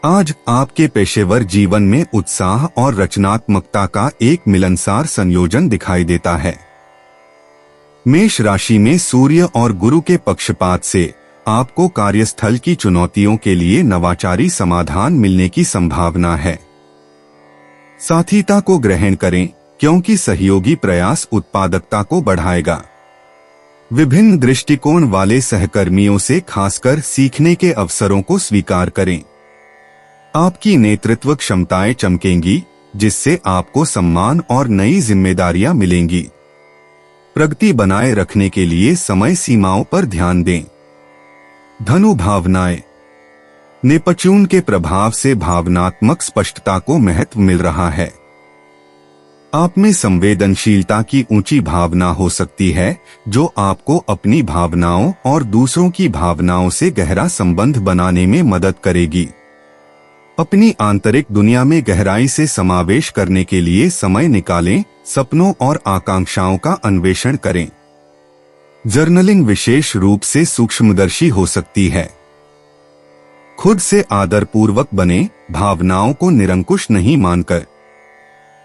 आज आपके पेशेवर जीवन में उत्साह और रचनात्मकता का एक मिलनसार संयोजन दिखाई देता है। मेष राशि में सूर्य और गुरु के पक्षपात से आपको कार्यस्थल की चुनौतियों के लिए नवाचारी समाधान मिलने की संभावना है। साथीता को ग्रहण करें, क्योंकि सहयोगी प्रयास उत्पादकता को बढ़ाएगा। विभिन्न दृष्टिकोण वाले सहकर्मियों से खासकर सीखने के अवसरों को स्वीकार करें। आपकी नेतृत्व क्षमताएं चमकेंगी, जिससे आपको सम्मान और नई जिम्मेदारियां मिलेंगी। प्रगति बनाए रखने के लिए समय सीमाओं पर ध्यान दें। धनु भावनाएं। नेपच्यून के प्रभाव से भावनात्मक स्पष्टता को महत्व मिल रहा है। आप में संवेदनशीलता की ऊंची भावना हो सकती है, जो आपको अपनी भावनाओं और दूसरों की भावनाओं से गहरा संबंध बनाने में मदद करेगी। अपनी आंतरिक दुनिया में गहराई से समावेश करने के लिए समय निकालें, सपनों और आकांक्षाओं का अन्वेषण करें। जर्नलिंग विशेष रूप से सूक्ष्मदर्शी हो सकती है। खुद से आदरपूर्वक बने, भावनाओं को निरंकुश नहीं मानकर।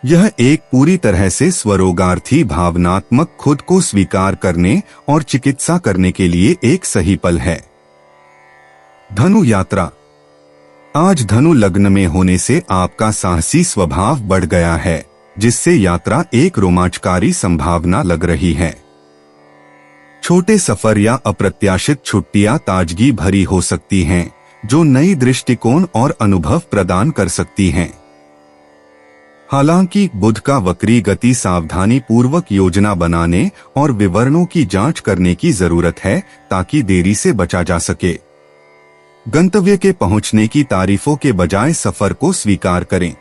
यह एक पूरी तरह से स्वरोगार्थी भावनात्मक खुद को स्वीकार करने और चिकित्सा करने के लिए एक सही पल है। धनु यात्रा। आज धनु लग्न में होने से आपका साहसी स्वभाव बढ़ गया है, जिससे यात्रा एक रोमांचकारी संभावना लग रही है। छोटे सफर या अप्रत्याशित छुट्टियां ताजगी भरी हो सकती हैं, जो नई दृष्टिकोण और अनुभव प्रदान कर सकती हैं। हालांकि बुध का वक्री गति सावधानी पूर्वक योजना बनाने और विवरणों की जांच करने की जरूरत है, ताकि देरी से बचा जा सके। गंतव्य के पहुंचने की तारीफों के बजाय सफर को स्वीकार करें।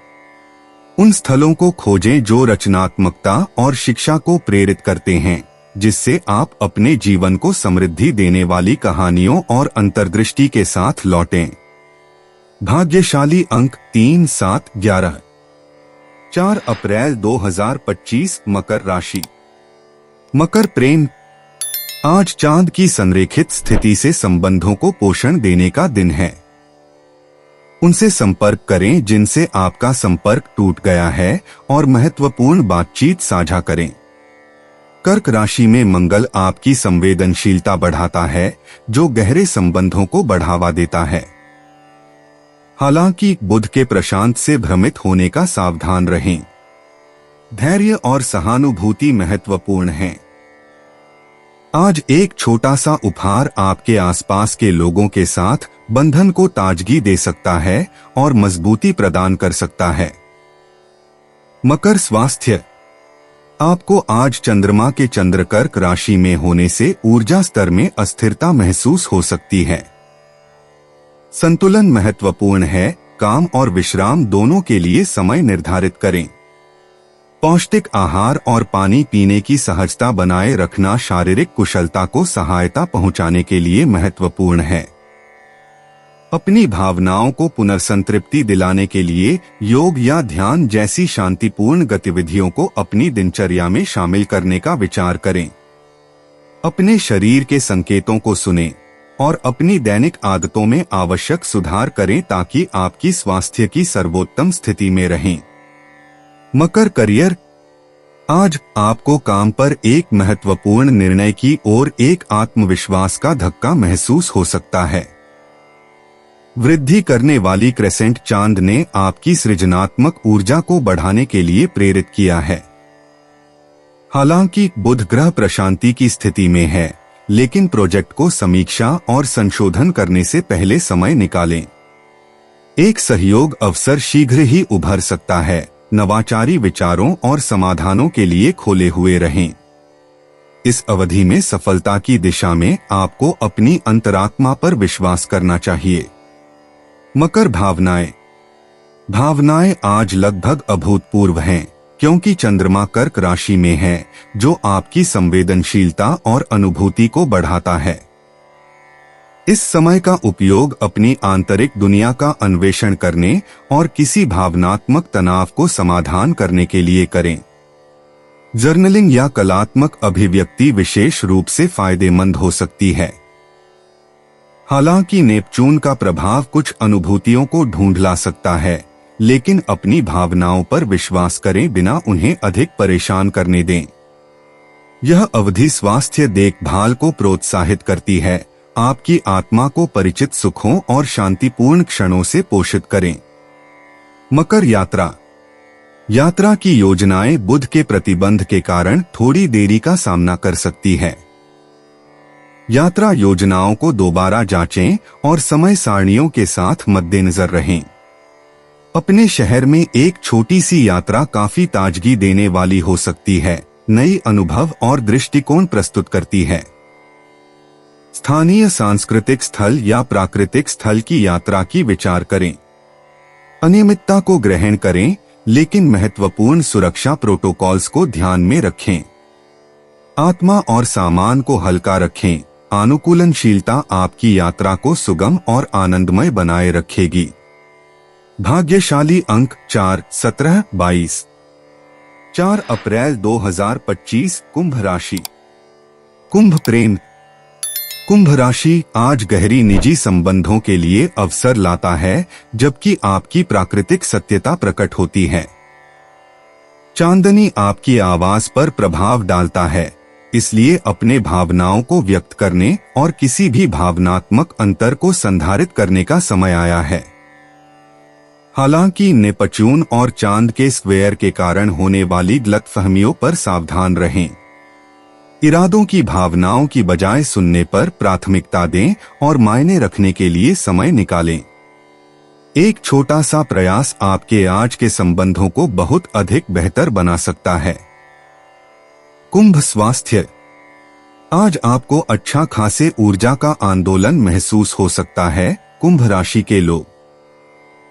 उन स्थलों को खोजें जो रचनात्मकता और शिक्षा को प्रेरित करते हैं, जिससे आप अपने जीवन को समृद्धि देने वाली कहानियों और अंतर्दृष्टि के साथ लौटें। भाग्यशाली अंक 3, 7, 11। 4 अप्रैल 2025 मकर राशि। मकर प्रेम। आज चांद की संरेखित स्थिति से संबंधों को पोषण देने का दिन है। उनसे संपर्क करें जिनसे आपका संपर्क टूट गया है और महत्वपूर्ण बातचीत साझा करें। कर्क राशि में मंगल आपकी संवेदनशीलता बढ़ाता है, जो गहरे संबंधों को बढ़ावा देता है। हालांकि बुध के प्रशांत से भ्रमित होने का सावधान रहें। धैर्य और सहानुभूति महत्वपूर्ण हैं। आज एक छोटा सा उपहार आपके आसपास के लोगों के साथ बंधन को ताजगी दे सकता है और मजबूती प्रदान कर सकता है। मकर स्वास्थ्य। आपको आज चंद्रमा के चंद्र कर्क राशि में होने से ऊर्जा स्तर में अस्थिरता महसूस हो सकती है। संतुलन महत्वपूर्ण है। काम और विश्राम दोनों के लिए समय निर्धारित करें। पौष्टिक आहार और पानी पीने की सहजता बनाए रखना शारीरिक कुशलता को सहायता पहुंचाने के लिए महत्वपूर्ण है। अपनी भावनाओं को पुनर्संतृप्ति दिलाने के लिए योग या ध्यान जैसी शांतिपूर्ण गतिविधियों को अपनी दिनचर्या में शामिल करने का विचार करें। अपने शरीर के संकेतों को सुनें और अपनी दैनिक आदतों में आवश्यक सुधार करें ताकि आपकी स्वास्थ्य की सर्वोत्तम स्थिति में रहें। मकर करियर। आज आपको काम पर एक महत्वपूर्ण निर्णय की ओर एक आत्मविश्वास का धक्का महसूस हो सकता है। वृद्धि करने वाली क्रेसेंट चांद ने आपकी सृजनात्मक ऊर्जा को बढ़ाने के लिए प्रेरित किया है। हालांकि बुध ग्रह प्रशांति की स्थिति में है, लेकिन प्रोजेक्ट को समीक्षा और संशोधन करने से पहले समय निकालें। एक सहयोग अवसर शीघ्र ही उभर सकता है। नवाचारी विचारों और समाधानों के लिए खोले हुए रहें। इस अवधि में सफलता की दिशा में आपको अपनी अंतरात्मा पर विश्वास करना चाहिए। मकर भावनाएं। भावनाएं आज लगभग अभूतपूर्व हैं, क्योंकि चंद्रमा कर्क राशि में है, जो आपकी संवेदनशीलता और अनुभूति को बढ़ाता है। इस समय का उपयोग अपनी आंतरिक दुनिया का अन्वेषण करने और किसी भावनात्मक तनाव को समाधान करने के लिए करें। जर्नलिंग या कलात्मक अभिव्यक्ति विशेष रूप से फायदेमंद हो सकती है। हालांकि नेपच्यून का प्रभाव कुछ अनुभूतियों को ढूंढ ला सकता है, लेकिन अपनी भावनाओं पर विश्वास करें बिना उन्हें अधिक परेशान करने दें। यह अवधि स्वास्थ्य देखभाल को प्रोत्साहित करती है। आपकी आत्मा को परिचित सुखों और शांतिपूर्ण क्षणों से पोषित करें। मकर यात्रा। यात्रा की योजनाएं बुध के प्रतिबंध के कारण थोड़ी देरी का सामना कर सकती है। यात्रा योजनाओं को दोबारा जांचें और समय सारणियों के साथ मद्देनजर रहें। अपने शहर में एक छोटी सी यात्रा काफी ताजगी देने वाली हो सकती है, नई अनुभव और दृष्टिकोण प्रस्तुत करती है। स्थानीय सांस्कृतिक स्थल या प्राकृतिक स्थल की यात्रा की विचार करें। अनियमितता को ग्रहण करें, लेकिन महत्वपूर्ण सुरक्षा प्रोटोकॉल्स को ध्यान में रखें। आत्मा और सामान को हल्का रखें। अनुकूलनशीलता आपकी यात्रा को सुगम और आनंदमय बनाए रखेगी। भाग्यशाली अंक 4, 17, 22। 4 अप्रैल 2025 कुंभ राशि। कुंभ प्रेम। कुंभ राशि आज गहरी निजी संबंधों के लिए अवसर लाता है, जबकि आपकी प्राकृतिक सत्यता प्रकट होती है। चांदनी आपकी आवाज पर प्रभाव डालता है, इसलिए अपने भावनाओं को व्यक्त करने और किसी भी भावनात्मक अंतर को संधारित करने का समय आया है। हालांकि नेपच्यून और चांद के स्क्वेयर के कारण होने वाली गलतफहमियों पर सावधान रहें। इरादों की भावनाओं की बजाय सुनने पर प्राथमिकता दें और मायने रखने के लिए समय निकालें। एक छोटा सा प्रयास आपके आज के संबंधों को बहुत अधिक बेहतर बना सकता है। कुंभ स्वास्थ्य। आज आपको अच्छा खासे ऊर्जा का आंदोलन महसूस हो सकता है। कुंभ राशि के लोग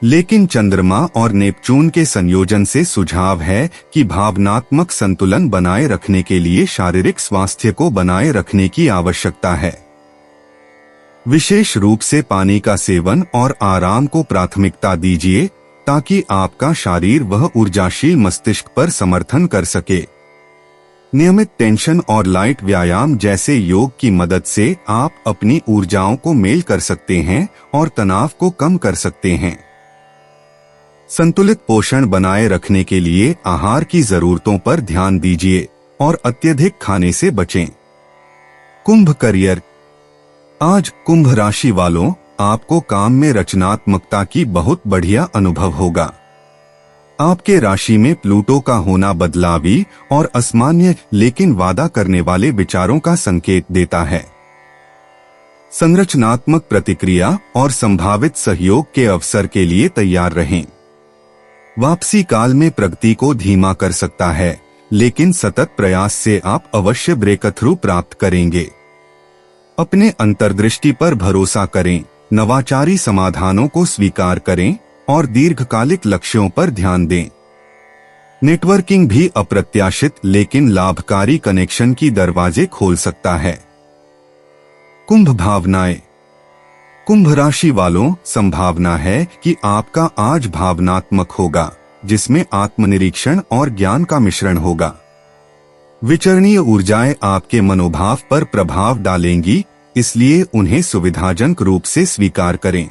लेकिन चंद्रमा और नेपच्यून के संयोजन से सुझाव है कि भावनात्मक संतुलन बनाए रखने के लिए शारीरिक स्वास्थ्य को बनाए रखने की आवश्यकता है। विशेष रूप से पानी का सेवन और आराम को प्राथमिकता दीजिए ताकि आपका शरीर वह ऊर्जाशील मस्तिष्क पर समर्थन कर सके। नियमित टेंशन और लाइट व्यायाम जैसे योग की मदद से आप अपनी ऊर्जाओं को मेल कर सकते हैं और तनाव को कम कर सकते हैं। संतुलित पोषण बनाए रखने के लिए आहार की जरूरतों पर ध्यान दीजिए और अत्यधिक खाने से बचें। कुंभ करियर। आज कुंभ राशि वालों, आपको काम में रचनात्मकता की बहुत बढ़िया अनुभव होगा। आपके राशि में प्लूटो का होना बदलावी और असामान्य लेकिन वादा करने वाले विचारों का संकेत देता है। संरचनात्मक प्रतिक्रिया और संभावित सहयोग के अवसर के लिए तैयार रहें। वापसी काल में प्रगति को धीमा कर सकता है, लेकिन सतत प्रयास से आप अवश्य ब्रेकथ्रू प्राप्त करेंगे। अपने अंतर्दृष्टि पर भरोसा करें, नवाचारी समाधानों को स्वीकार करें और दीर्घकालिक लक्ष्यों पर ध्यान दें। नेटवर्किंग भी अप्रत्याशित लेकिन लाभकारी कनेक्शन की दरवाजे खोल सकता है। कुंभ भावनाएं। कुंभ राशि वालों, संभावना है कि आपका आज भावनात्मक होगा, जिसमें आत्मनिरीक्षण और ज्ञान का मिश्रण होगा। विचरणीय ऊर्जाएं आपके मनोभाव पर प्रभाव डालेंगी, इसलिए उन्हें सुविधाजनक रूप से स्वीकार करें।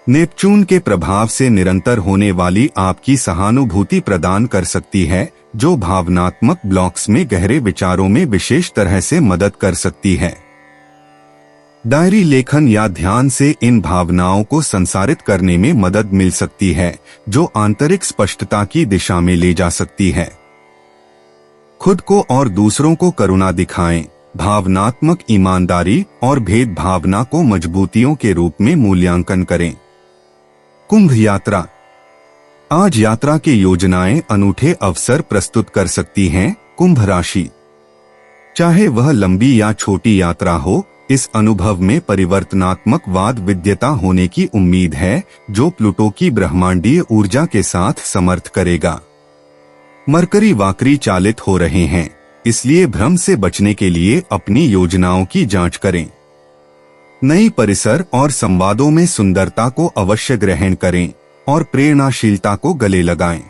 नेपच्यून के प्रभाव से निरंतर होने वाली आपकी सहानुभूति प्रदान कर सकती है, जो भावनात्मक ब्लॉक्स में गहरे विचारों में विशेष तरह से मदद कर सकती है। डायरी लेखन या ध्यान से इन भावनाओं को संसारित करने में मदद मिल सकती है, जो आंतरिक स्पष्टता की दिशा में ले जा सकती है। खुद को और दूसरों को करुणा दिखाएं, भावनात्मक ईमानदारी और भेदभावना को मजबूतियों के रूप में मूल्यांकन करें। कुंभ यात्रा। आज यात्रा की योजनाएं अनूठे अवसर प्रस्तुत कर सकती हैं। कुंभ राशि, चाहे वह लंबी या छोटी यात्रा हो, इस अनुभव में परिवर्तनात्मक वाद विद्यता होने की उम्मीद है, जो प्लूटो की ब्रह्मांडीय ऊर्जा के साथ समर्थ करेगा। मरकरी वाकरी चालित हो रहे हैं, इसलिए भ्रम से बचने के लिए अपनी योजनाओं की जांच करें। नई परिसर और संवादों में सुंदरता को अवश्य ग्रहण करें और प्रेरणाशीलता को गले लगाएं।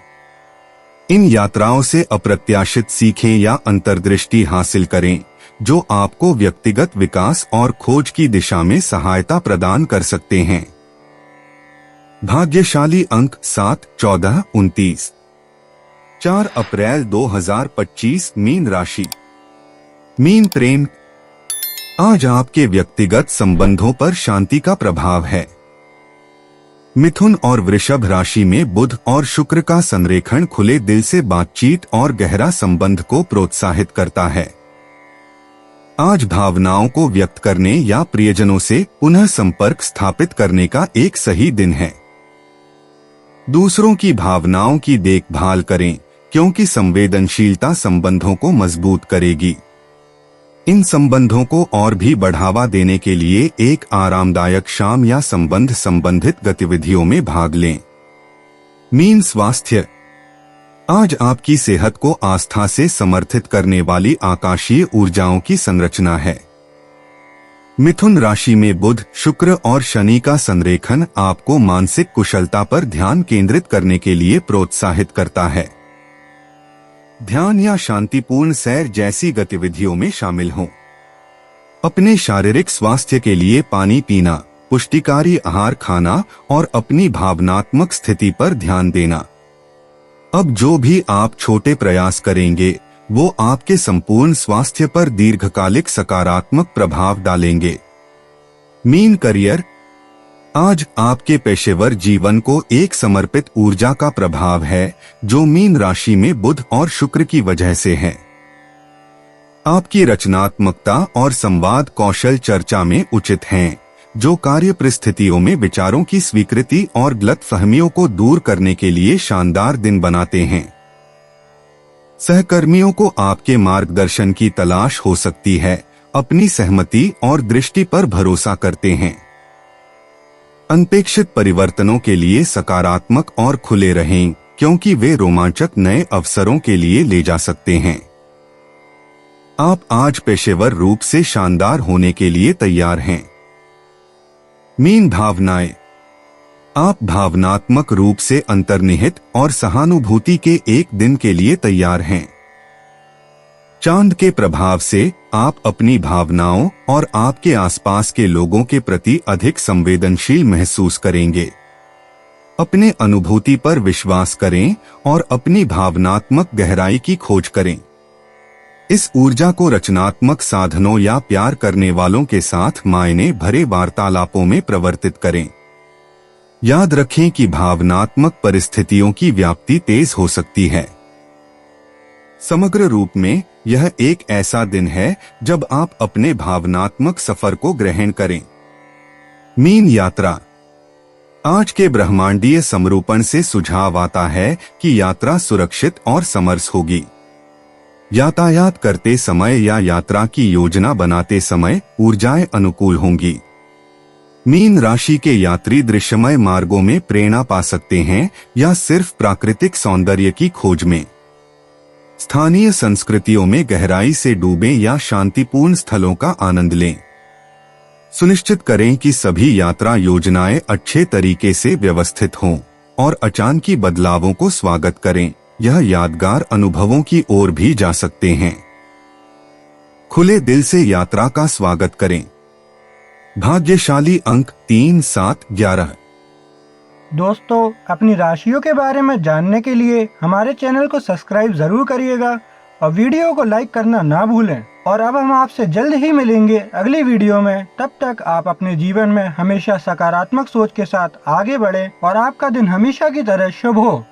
इन यात्राओं से अप्रत्याशित सीखें या अंतर्दृष्टि हासिल करें, जो आपको व्यक्तिगत विकास और खोज की दिशा में सहायता प्रदान कर सकते हैं। भाग्यशाली अंक 7, 14, 29। 4 अप्रैल 2025 मीन राशि। मीन प्रेम। आज आपके व्यक्तिगत संबंधों पर शांति का प्रभाव है। मिथुन और वृषभ राशि में बुध और शुक्र का संरेखण खुले दिल से बातचीत और गहरा संबंध को प्रोत्साहित करता है। आज भावनाओं को व्यक्त करने या प्रियजनों से पुनः संपर्क स्थापित करने का एक सही दिन है। दूसरों की भावनाओं की देखभाल करें, क्योंकि संवेदनशीलता संबंधों को मजबूत करेगी। इन संबंधों को और भी बढ़ावा देने के लिए एक आरामदायक शाम या संबंध संबंधित गतिविधियों में भाग लें। मीन स्वास्थ्य। आज आपकी सेहत को आस्था से समर्थित करने वाली आकाशीय ऊर्जाओं की संरचना है। मिथुन राशि में बुध, शुक्र और शनि का संरेखन आपको मानसिक कुशलता पर ध्यान केंद्रित करने के लिए प्रोत्साहित करता है। ध्यान या शांतिपूर्ण सैर जैसी गतिविधियों में शामिल हों। अपने शारीरिक स्वास्थ्य के लिए पानी पीना, पुष्टिकारी आहार खाना और अपनी भावनात्मक स्थिति पर ध्यान देना। अब जो भी आप छोटे प्रयास करेंगे, वो आपके संपूर्ण स्वास्थ्य पर दीर्घकालिक सकारात्मक प्रभाव डालेंगे। Mean career. आज आपके पेशेवर जीवन को एक समर्पित ऊर्जा का प्रभाव है, जो मीन राशि में बुध और शुक्र की वजह से है। आपकी रचनात्मकता और संवाद कौशल चर्चा में उचित हैं, जो कार्य परिस्थितियों में विचारों की स्वीकृति और गलतफहमियों को दूर करने के लिए शानदार दिन बनाते हैं। सहकर्मियों को आपके मार्गदर्शन की तलाश हो सकती है, अपनी सहमति और दृष्टि पर भरोसा करते हैं। अनपेक्षित परिवर्तनों के लिए सकारात्मक और खुले रहें, क्योंकि वे रोमांचक नए अवसरों के लिए ले जा सकते हैं। आप आज पेशेवर रूप से शानदार होने के लिए तैयार हैं। मीन भावनाएं। आप भावनात्मक रूप से अंतर्निहित और सहानुभूति के एक दिन के लिए तैयार हैं। चांद के प्रभाव से आप अपनी भावनाओं और आपके आसपास के लोगों के प्रति अधिक संवेदनशील महसूस करेंगे। अपने अनुभूति पर विश्वास करें और अपनी भावनात्मक गहराई की खोज करें। इस ऊर्जा को रचनात्मक साधनों या प्यार करने वालों के साथ मायने भरे वार्तालापों में प्रवर्तित करें। याद रखें कि भावनात्मक परिस्थितियों की व्याप्ति तेज हो सकती है। समग्र रूप में यह एक ऐसा दिन है जब आप अपने भावनात्मक सफर को ग्रहण करें। मीन यात्रा। आज के ब्रह्मांडीय समरूपण से सुझाव आता है कि यात्रा सुरक्षित और समरस होगी। यातायात करते समय या यात्रा की योजना बनाते समय ऊर्जाएं अनुकूल होंगी। मीन राशि के यात्री दृश्यमय मार्गों में प्रेरणा पा सकते हैं या सिर्फ प्राकृतिक सौंदर्य की खोज में। स्थानीय संस्कृतियों में गहराई से डूबें या शांतिपूर्ण स्थलों का आनंद लें। सुनिश्चित करें कि सभी यात्रा योजनाएं अच्छे तरीके से व्यवस्थित हों और अचानकी बदलावों को स्वागत करें। यह यादगार अनुभवों की ओर भी जा सकते हैं। खुले दिल से यात्रा का स्वागत करें। भाग्यशाली अंक 3, 7, 11। दोस्तों, अपनी राशियों के बारे में जानने के लिए हमारे चैनल को सब्सक्राइब जरूर करिएगा और वीडियो को लाइक करना ना भूलें। और अब हम आपसे जल्द ही मिलेंगे अगली वीडियो में। तब तक आप अपने जीवन में हमेशा सकारात्मक सोच के साथ आगे बढ़ें और आपका दिन हमेशा की तरह शुभ हो।